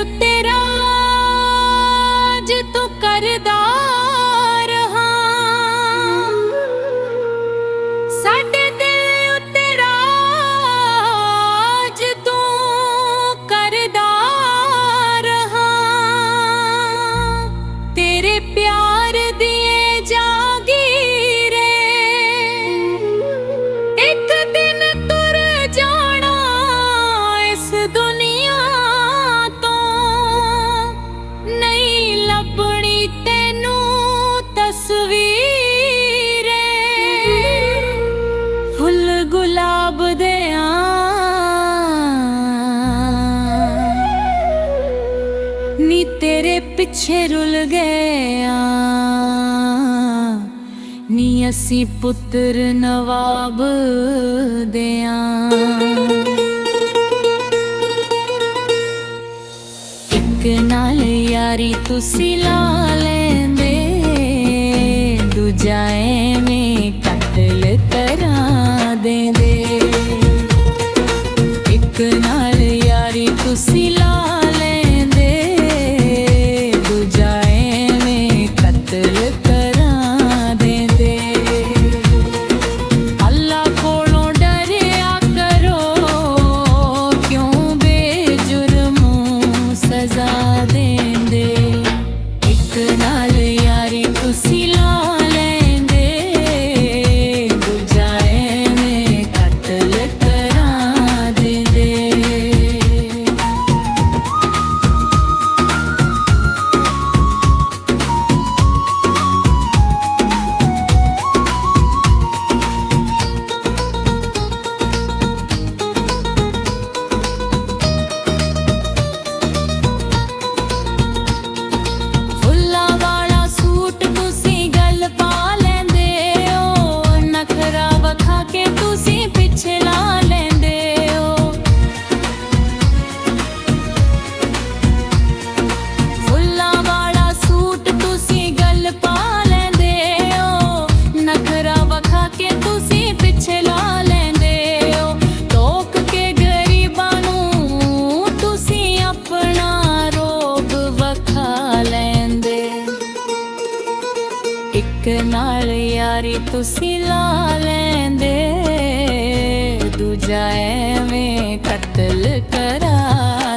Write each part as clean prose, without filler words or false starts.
उत्ते राज तू करदा रहा, साडे दिल उत्ते राज तू करदा रहा। तेरे प्यार दिए जागीरे एक दिन तुर जाना इस दुनिया तो, नहीं लभनी तेनू तस्वीरें। फुल गुलाब देआ नी तेरे पिछे रुल गया, नी असी पुत्र नवाब देआ। एक नाल यारी तुसी ला लेंदे, दूजा एवें कतल करा देंदे। एक नाल यारी तुसी ला लेंदे, दूजा एवें कतल करा देंदे। अल्लाह कोलों डरिया करो, क्यों बेजुर्म सजा देंदे। एक नाल यारी तुसी ला लेंदे, दूजा एवें कतल करा देंदे। फुल्ला वाला सूट तुसी गल पा लेंदे हो, नखरा वखा के तुसी पिछे ला लेंदे हो। फुल्ला वाला सूट तुसी गल पा लेंदे हो, नखरा वखा के तुसी पिछे ला लेंदे हो। टोक के गरीबां नूं तुसी अपना रोब वखा लेंदे। एक नाल यारी तुसी ला लेंदे, दूजा एवें कतल करा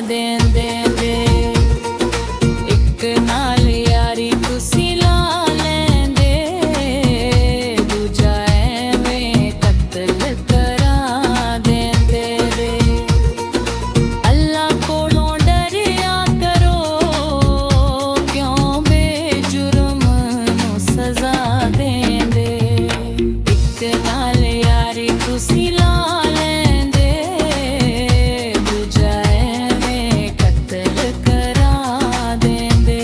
देंदे। एक नाल यारी तुसी ला लेंदे, दूजा एवें कतल करा देंदे। अल्लाह कोलों डरिया करो, क्यों बेजुर्म नूं सजा देंदे। एक नाल यारी तुसी ला लेंदे, दूजा एवें कतल करा देंदे।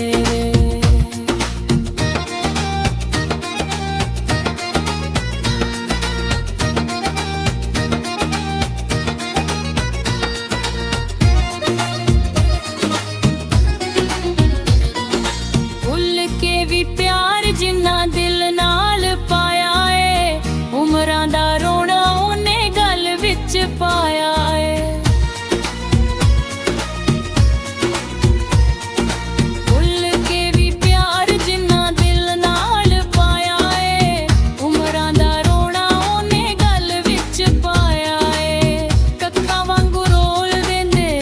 भुल के भी प्यार जिन्ना दिल नाल पाया है, उमरां दा रोना ओने गल विच पाया है। भुल के भी प्यार जिन्ना दिल नाल पाया है, उमरां दा रोना ओने गल विच पाया है। कक्का वांगू रोल देंदे,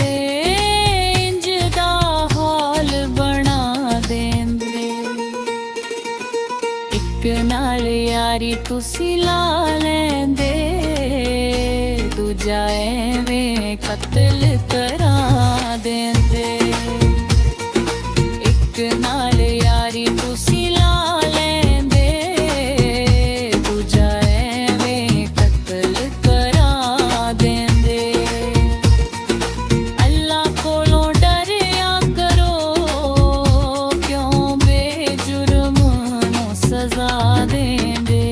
इंज दा हाल बना देंदे। एक नाल यारी तुसी ला लेंदे, दूजा एवें कतल करा देंदे। एक नाल यारी तुसी ला लेंदे, दूजा एवें कतल करा देंदे। अल्लाह कोलों डरिया करो, क्यों बेजुर्म नूं सजा देंदे।